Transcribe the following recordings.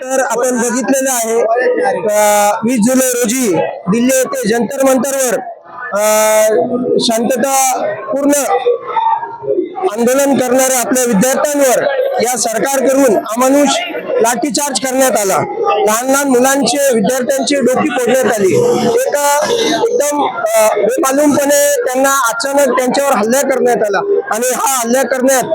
तर आपण बघितलेलं आहे 20 जुलै रोजी दिल्ली येथे जंतर मंतरवर शांतता पूर्ण आंदोलन करणाऱ्या आपल्या विद्यार्थ्यांवर या सरकारकडून अमानुष लाठीचार्ज करण्यात आला। लहान लहान मुलांचे विद्यार्थ्यांची डोकी फोडण्यात आली। एकदम बेमालूमपणे त्यांना अचानक त्यांच्यावर हल्ला करण्यात आला आणि हा हल्ला करण्यात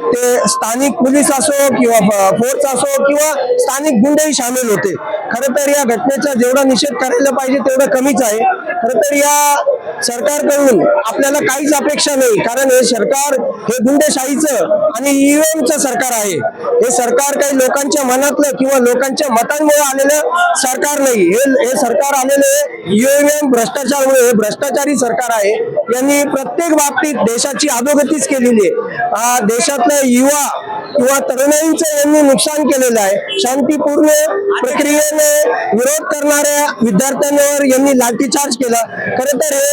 ते स्थानिक पोलीस असो किंवा फोर्स असो किंवा स्थानिक गुंडही सामील होते। खरं तर या घटनेचा जेवढा निषेध करायला पाहिजे तेवढं कमीच आहे। खरं तर या सरकारकडून आपल्याला काहीच अपेक्षा नाही, कारण हे सरकार हे गुंडेशाहीचं आणि ईव्हीएमचं सरकार आहे। हे सरकार काही लोकांच्या मनातलं किंवा लोकांच्या मतांमुळे आलेलं सरकार नाही। हे सरकार आलेलं ईव्हीएम भ्रष्टाचारामुळे, हे भ्रष्टाचारी सरकार आहे। यांनी प्रत्येक बाबतीत देशाची अधोगतीच केलेली आहे। देशातल्या युवा किंवा तरुणाईंचं यांनी नुकसान केलेलं आहे। शांतीपूर्ण प्रक्रियेने विरोध करणाऱ्या विद्यार्थ्यांवर यांनी लाठीचार्ज केला। खरं तर हे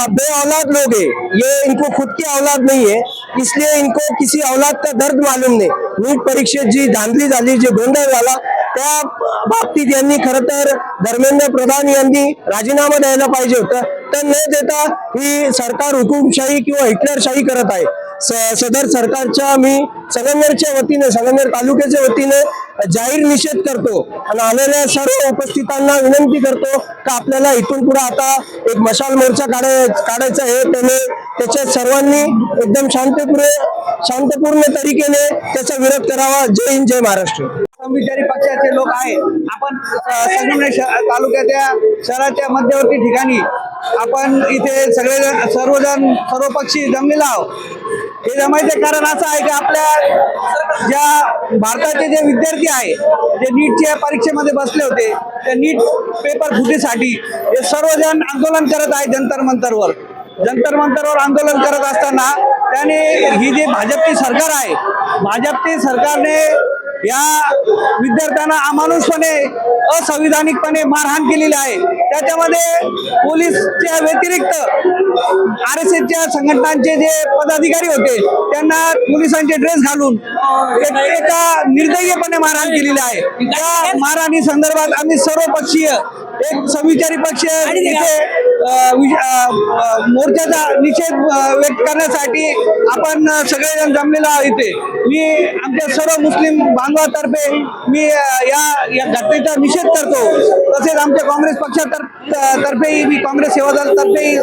बे औलाद लोग है, ये इनको खुद की औलाद नहीं है, इसलिए इनको किसी औलाद का दर्द मालूम नहीं। नीट परीक्षेत जी धांदली झाली, जे गोंधळ झाला, त्या बाबतीत यांनी खरं तर धर्मेंद्र प्रधान यांनी राजीनामा द्यायला पाहिजे होता। तर न देता ही सरकार हुकुमशाही किंवा हिटलरशाही करत आहे। सदर सरकारच्या मी संगमनेरच्या वतीने, संगमनेर तालुक्याच्या वतीने जाहीर निषेध करतो आणि आलेल्या सर्व उपस्थितांना विनंती करतो का आपल्याला इथून पुढे आता एक मशाल मोर्चा काढायचा आहे। त्याच्या सर्वांनी एकदम शांतपूर्ण तरीकेने त्याचा विरोध करावा। जय हिंद, जय महाराष्ट्र। विचारी पक्षाचे लोक आहेत। आपण संगमनेर तालुक्याच्या शहराच्या मध्यवर्ती ठिकाणी आपण इथे सर्व पक्षी जमलेला आहोत। हे जमायचे कारण असं आहे की आपल्या ज्या भारताचे जे विद्यार्थी आहे, जे नीटच्या परीक्षेमध्ये बसले होते, त्या नीट पेपर फुटीसाठी हे सर्वजण आंदोलन करत आहे। जंतर मंतरवर आंदोलन करत असताना त्याने ही जी भाजपची सरकार आहे, भाजपची सरकारने या विद्यार्थ्यांना अमानुषपणे, असंविधानिकपणे मारहाण केलेली आहे। त्याच्यामध्ये पोलीसच्या व्यतिरिक्त RSSच्या संघटनांचे जे पदाधिकारी होते त्यांना पोलिसांचे ड्रेस घालून एका निर्दयीपणे मारहाण केलेली आहे। त्या मारहाणी संदर्भात आम्ही सर्वपक्षीय एक समविचारी पक्ष इथे मोर्चाचा निषेध व्यक्त करण्यासाठी आपण सगळेजण जमलेलो आहोत। इथे मी आमच्या सर्व मुस्लिम बांधवातर्फे मी या घटनेचा निषेध करतो। तसेच आमच्या काँग्रेस पक्षातर्फेही मी काँग्रेस सेवा दलातर्फेही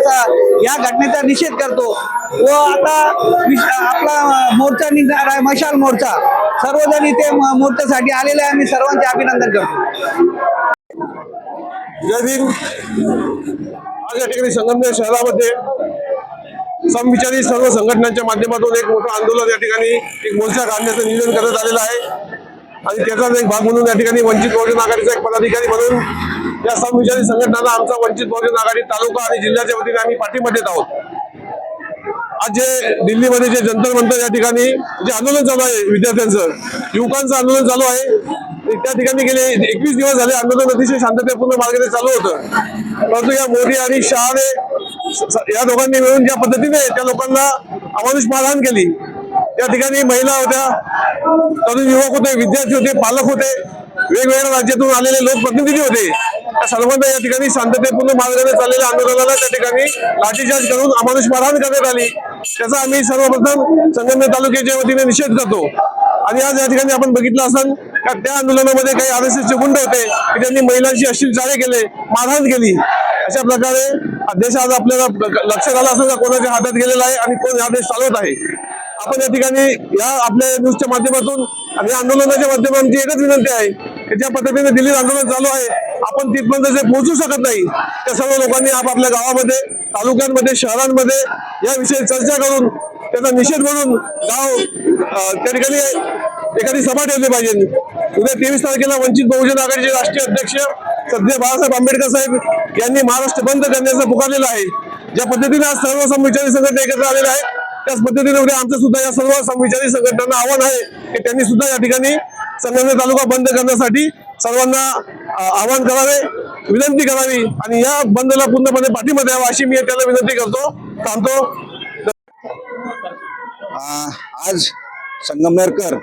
या घटनेचा निषेध करतो। व आता आपला मोर्चा निघणार आहे, मशाल मोर्चा। सर्वजण इथे मोर्चासाठी आलेले आहे। मी सर्वांचे अभिनंदन करतो। जय भीम। आज या ठिकाणी संगमनेर शहरामध्ये समविचारी सर्व संघटनांच्या माध्यमातून एक मोठं आंदोलन या ठिकाणी एक मोर्चा काढण्याचं नियोजन करण्यात आलेलं आहे आणि त्याचाच एक भाग म्हणून या ठिकाणी वंचित बहुजन आघाडीचा एक पदाधिकारी म्हणून या समविचारी संघटनांना आमचा वंचित बहुजन आघाडी तालुका आणि जिल्ह्याच्या वतीने आम्ही पाठिंबा देत आहोत। आज जे दिल्लीमध्ये जे जंतर मंतर या ठिकाणी जे आंदोलन चालू आहे, विद्यार्थ्यांचं, युवकांचं आंदोलन चालू आहे, त्या ठिकाणी गेले 21 दिवस झाले आंदोलन अतिशय शांततापूर्ण मार्गाने चालू होतं। परंतु या मोदी आणि शहाने या दोघांनी मिळून ज्या पद्धतीने त्या लोकांना अमानुष मारहाण केली, त्या ठिकाणी महिला होत्या, तरुण युवक होते, विद्यार्थी होते, पालक होते, वेगवेगळ्या राज्यातून आलेले लोकप्रतिनिधी होते, त्या सर्वांना या ठिकाणी शांततापूर्ण मार्गाने चाललेल्या आंदोलनाला त्या ठिकाणी लाठीचार्ज करून अमानुष मारहाण करण्यात आली। त्याचा आम्ही सर्वप्रथम संगमनेर तालुक्याच्या वतीने निषेध करतो। आणि आज या ठिकाणी आपण बघितलं असाल का त्या आंदोलनामध्ये काही RSSचे गुंड होते की त्यांनी महिलांशी अश्लील चाळे केले, मारहाण केली। अशा प्रकारे देश आज आपल्याला लक्षात आला असेल का कोणाच्या हातात गेलेला आहे आणि कोण हा देश चालवत आहे। आपण या ठिकाणी या आपल्या न्यूजच्या माध्यमातून आणि आंदोलनाच्या माध्यमातून आमची एकच विनंती आहे की ज्या पद्धतीने दिल्लीत आंदोलन चालू आहे, आपण तिथपर्यंत जे पोहोचू शकत नाही, त्या सर्व लोकांनी आपापल्या गावामध्ये, तालुक्यांमध्ये, शहरांमध्ये याविषयी चर्चा करून त्याचा निषेध म्हणून त्या ठिकाणी एखादी सभा ठेवली पाहिजे। उद्या 23 तारखेला वंचित बहुजन आघाडीचे राष्ट्रीय अध्यक्ष सध्या बाळासाहेब आंबेडकर साहेब यांनी महाराष्ट्र बंद करण्याचं पुकारलेलं आहे। ज्या पद्धतीने आज सर्व समविचारी संघटना एकत्र आलेल्या आहेत, त्याच पद्धतीने उद्या आमचं सुद्धा या सर्व समविचारी संघटनांना आव्हान आहे की त्यांनी सुद्धा या ठिकाणी संगमनेर तालुका बंद करण्यासाठी सर्वांना आवाहन करावे, विनंती करावी आणि या बंदला पूर्णपणे पाठिंबा द्यावा अशी मी त्याला विनंती करतो। थांबतो। आज संगमनेरकर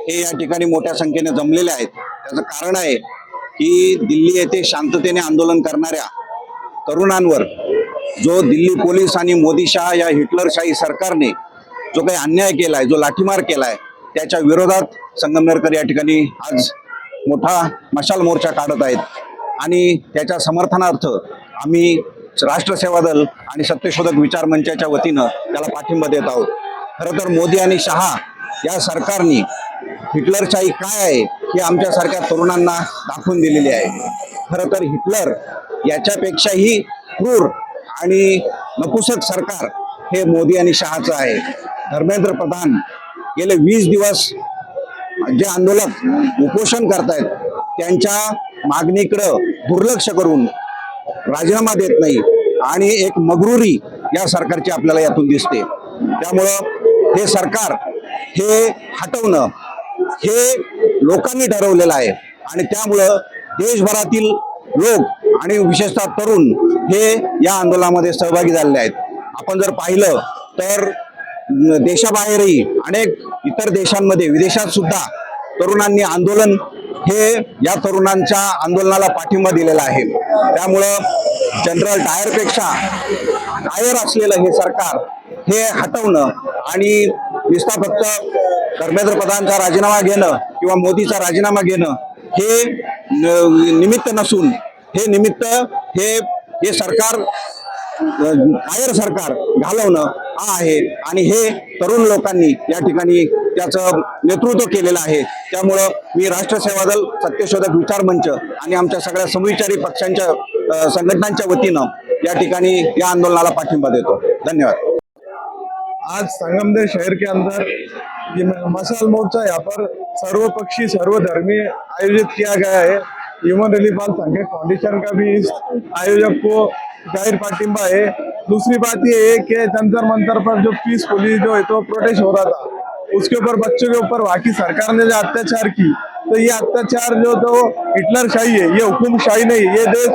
हे या ठिकाणी मोठ्या संख्येने जमलेले आहेत. त्याचं कारण आहे की दिल्ली येथे शांततेने आंदोलन करणाऱ्या तरुणांवर जो दिल्ली पोलीस आणि मोदीशाह या हिटलरशाही सरकारने जो काही अन्याय केलाय, जो लाठीमार केलाय, त्याच्या विरोधात संगमनेरकर या ठिकाणी आज मोठा मशाल मोर्चा काढत आहेत आणि त्याच्या समर्थनार्थ आम्ही राष्ट्रसेवा दल आणि सत्यशोधक विचार मंचाच्या वतीनं त्याला पाठिंबा देत आहोत. खरं तर मोदी आणि शहा या सरकारने हिटलरशाही काय आहे हे आमच्यासारख्या तरुणांना दाखवून दिलेली आहे. खरं तर हिटलर याच्यापेक्षाही क्रूर आणि नपुसक सरकार हे मोदी आणि शहाचं आहे. धर्मेंद्र प्रधान गेले 20 दिवस जे आंदोलक उपोषण करतायत त्यांच्या मागणीकडं दुर्लक्ष करून राजीनामा देत नाही आणि एक मगरुरी या सरकारची आपल्याला यातून दिसते. त्यामुळं हे सरकार हे हटवणं हे लोकांनी ठरवलेलं आहे आणि त्यामुळं देशभरातील लोक आणि विशेषतः तरुण हे या आंदोलनामध्ये सहभागी झालेले आहेत. आपण जर पाहिलं तर देशाबाहेरही अनेक इतर देशांमध्ये विदेशात सुद्धा तरुणांनी आंदोलन हे या तरुणांच्या आंदोलनाला पाठिंबा दिलेला आहे. त्यामुळं जनरल डायरपेक्षा डायर असलेलं हे सरकार हे हटवणं आणि नुसता फक्त धर्मेंद्र प्रधानचा राजीनामा घेणं किंवा मोदीचा राजीनामा घेणं हे निमित्त नसून हे निमित्त हे सरकार कायर सरकार घालवणं हा आहे आणि हे तरुण लोकांनी या ठिकाणी त्याचं नेतृत्व केलेलं आहे. त्यामुळं मी राष्ट्रसेवा दल, सत्यशोधक विचार मंच आणि आमच्या सगळ्या समविचारी पक्षांच्या संघटनांच्या वतीनं या ठिकाणी या आंदोलनाला पाठिंबा देतो. धन्यवाद. आज संगमनेर शहर के अंदर ये मशाल मोर्चा यहाँ पर सर्वपक्षी सर्वधर्मी आयोजित किया गया है. ह्यूमन रिलीफ संकेत फाउंडेशन का भी इस आयोजक को जाहिर पाठिंबा है. दूसरी बात ये है कि जंतर मंतर पर जो पीसफुली जो है तो प्रोटेस्ट हो रहा था, उसके ऊपर बच्चों के ऊपर वहाँ की सरकार ने जो अत्याचार की, तो ये अत्याचार जो तो हिटलरशाही है, ये हुकुमशाही नहीं. ये देश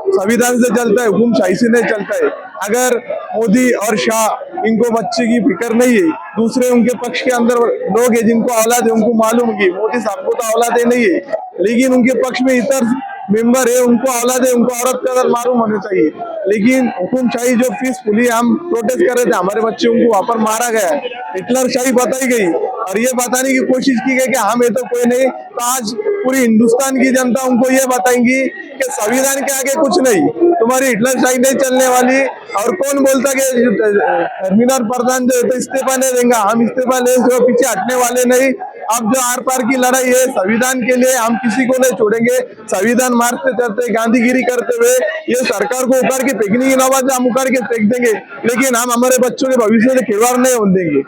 संविधान से चलता है, हुकुमशाही से नहीं चलता है. अगर मोदी और शाह इनको बच्चे की फिक्र नहीं है, दूसरे उनके पक्ष के अंदर लोग हैं जिनको औलाद है, उनको मालूम है मोदी साहब को तो औलाद नहीं है, लेकिन उनके पक्ष में इतर मेंबर है, उनको औलाद है, उनको औरत का दर मालूम होना चाहिए. लेकिन हुकुमशाही जो पीसफुली हम प्रोटेस्ट कर रहे थे, हमारे बच्चे उनको वहां पर मारा गया, हिटलरशाही बताई गई और ये बताने की कोशिश की गई कि हम ये तो कोई नहीं. तो आज पूरी हिंदुस्तान की जनता उनको ये बताएंगी कि संविधान के आगे कुछ नहीं, तुम्हारी हिटलरशाही नहीं चलने वाली. और कौन बोलता कि धर्मेंद्र प्रधान जो है तो इस्तीफा नहीं देंगे, हम इस्तीफा ले पीछे हटने वाले नहीं. अब जो आर पार की लड़ाई है संविधान के लिए, हम किसी को नहीं छोड़ेंगे. संविधान मारते चलते गांधीगिरी करते हुए ये सरकार को उखाड़ के फेंकने की नौबत हम उखाड़ के फेंक देंगे, लेकिन हम हमारे बच्चों के भविष्य से खिलवाड़ नहीं होने देंगे.